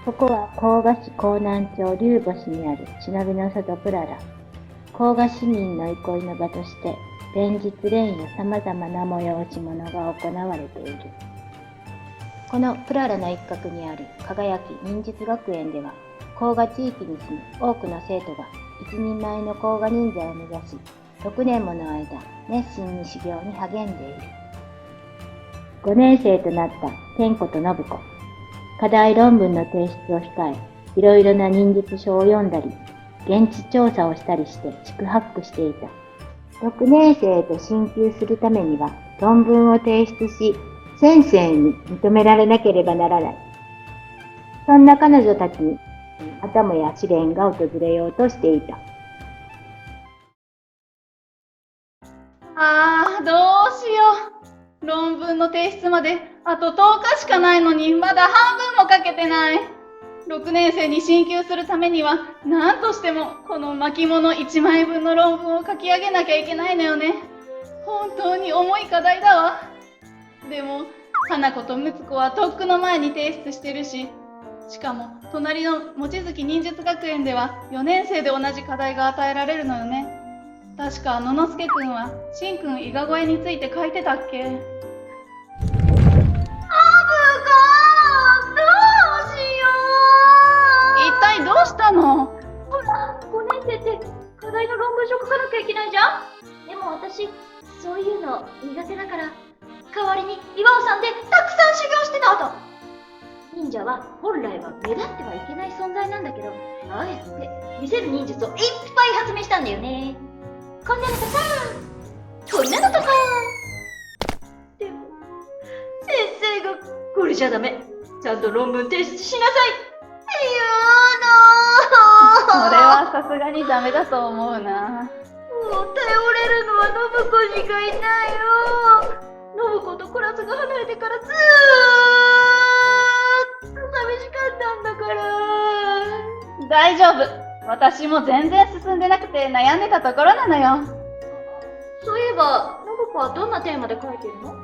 ここは甲賀市江南町龍星にある忍びの里プララ。甲賀市民の憩いの場として、連日連夜様々な催し物が行われている。このプララの一角にある輝き忍術学園では、甲賀地域に住む多くの生徒が一人前の甲賀忍者を目指し、6年もの間熱心に修行に励んでいる。5年生となった健子と信子。課題論文の提出を控え、いろいろな忍術書を読んだり、現地調査をしたりして四苦八苦していた。6年生へと進級するためには論文を提出し、先生に認められなければならない。そんな彼女たちに、またもや試練が訪れようとしていた。どうしよう。論文の提出まであと10日しかないのに、まだ半分も書けてない。6年生に進級するためには、何としてもこの巻物1枚分の論文を書き上げなきゃいけないのよね。本当に重い課題だわ。でも、花子と睦子はとっくの前に提出してるし、しかも隣の望月忍術学園では4年生で同じ課題が与えられるのよね。確か野之助くんはしんくん伊賀越えについて書いてたっけ。一体どうしたの？ほら、5年生って課題の論文書書かなきゃいけないじゃん。でも私、そういうの苦手だから、代わりに岩尾さんでたくさん修行してたと。忍者は本来は目立ってはいけない存在なんだけど、あえて見せる忍術をいっぱい発明したんだよね。こんなのとか、こんなのとか。でも、先生がこれじゃダメ。ちゃんと論文提出しなさいって言うの。それはさすがにダメだと思うな。もう頼れるのは信子しかいないよ。信子とクラスが離れてからずーっと寂しかったんだから。大丈夫。私も全然進んでなくて悩んでたところなのよ。そういえば、信子はどんなテーマで書いてるの？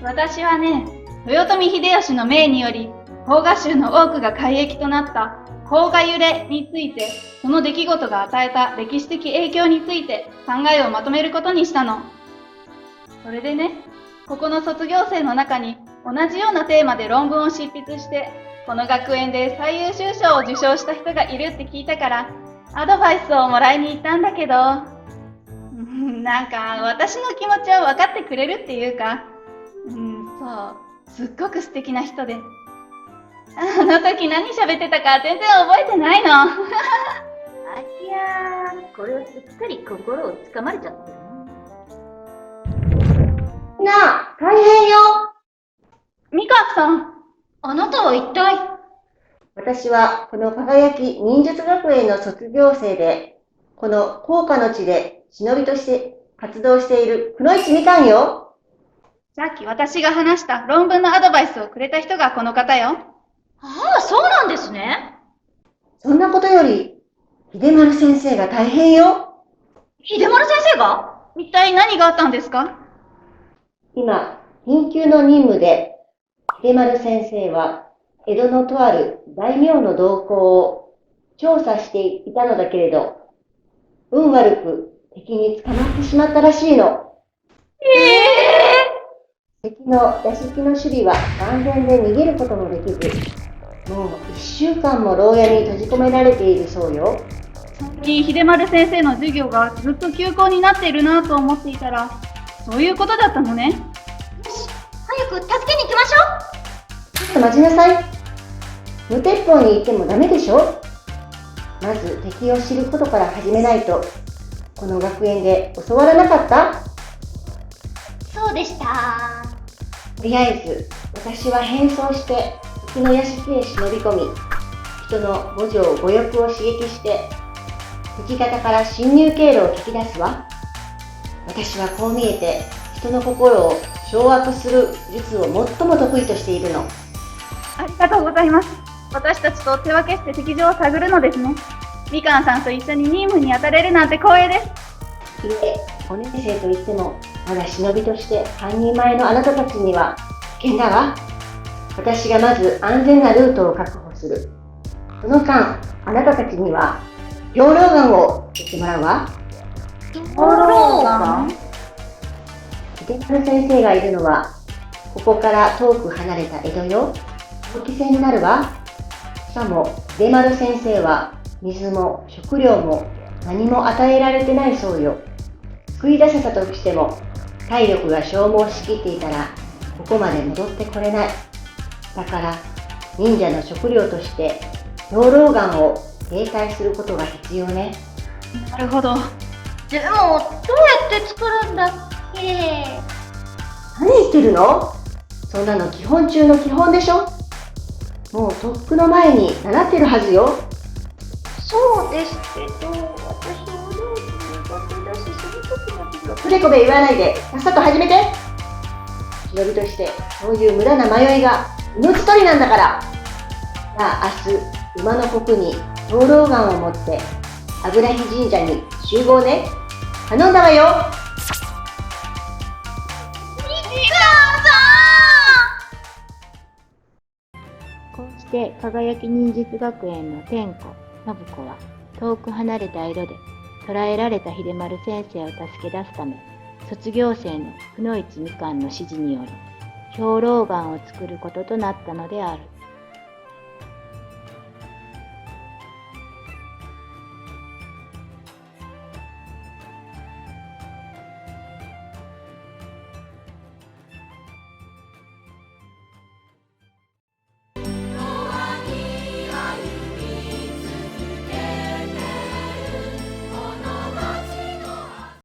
私はね、豊臣秀吉の命により、甲賀衆の多くが改易となった甲賀揺れについて、その出来事が与えた歴史的影響について考えをまとめることにしたの。それでね、ここの卒業生の中に同じようなテーマで論文を執筆して、この学園で最優秀賞を受賞した人がいるって聞いたから、アドバイスをもらいに行ったんだけど、なんか私の気持ちを分かってくれるっていうか、そう、すっごく素敵な人で。あの時何喋ってたか全然覚えてないの。あいやー、これはすっかり心をつかまれちゃってるなあ、大変よ。ミカさん。あなたは一体？私はこの輝き忍術学園の卒業生で、この甲賀の地で忍びとして活動しているくのいちみかんよ。さっき私が話した論文のアドバイスをくれた人がこの方よ。ああ、そうなんですね。そんなことより、秀丸先生が大変よ。秀丸先生が？一体何があったんですか？今、緊急の任務で、秀丸先生は江戸のとある大名の動向を調査していたのだけれど、運悪く敵に捕まってしまったらしいの。敵の屋敷の守備は万全で逃げることもできず、もう1週間も牢屋に閉じ込められているそうよ。最近秀丸先生の授業がずっと休校になっているなと思っていたら、そういうことだったのね。よし、早く助けに行きましょう。ちょっと待ちなさい。無鉄砲に行ってもダメでしょ。まず敵を知ることから始めないと、この学園で教わらなかった？そうでした。とりあえず、私は変装して敵の屋敷へ忍び込み、人の五情五欲を刺激して、敵方から侵入経路を聞き出すわ。私はこう見えて、人の心を掌握する術を最も得意としているの。ありがとうございます。私たちと手分けして敵情を探るのですね。みかんさんと一緒に任務に当たれるなんて光栄です。いえ、5年生といっても、まだ忍びとして半人前のあなたたちには危険だわ。私がまず安全なルートを確保する。その間、あなたたちには兵糧丸を言ってもらうわ。兵糧丸？秀丸先生がいるのは、ここから遠く離れた江戸よ。長期戦になるわ。しかも、秀丸先生は水も食料も何も与えられてないそうよ。救い出せたとしても、体力が消耗しきっていたら、ここまで戻ってこれない。だから、忍者の食料として、兵糧丸を携帯することが必要ね。なるほど。でも、どうやって作るんだっけ？何言ってるの？そんなの基本中の基本でしょ。もうとっくの前に習ってるはずよ。そうですけど、私お料理苦手だし、その時のこべこべ言わないで、さっさと始めて。忍びとして、そういう無駄な迷いが命取りなんだから。じゃあ明日、馬の国に兵糧丸を持って、油木神社に集合ね。頼んだわよ。こうして輝き忍術学園の天子信子は遠く離れた江戸で捕らえられた秀丸先生を助け出すため、卒業生のくのいちみかんの指示により兵糧丸を作ることとなったのである。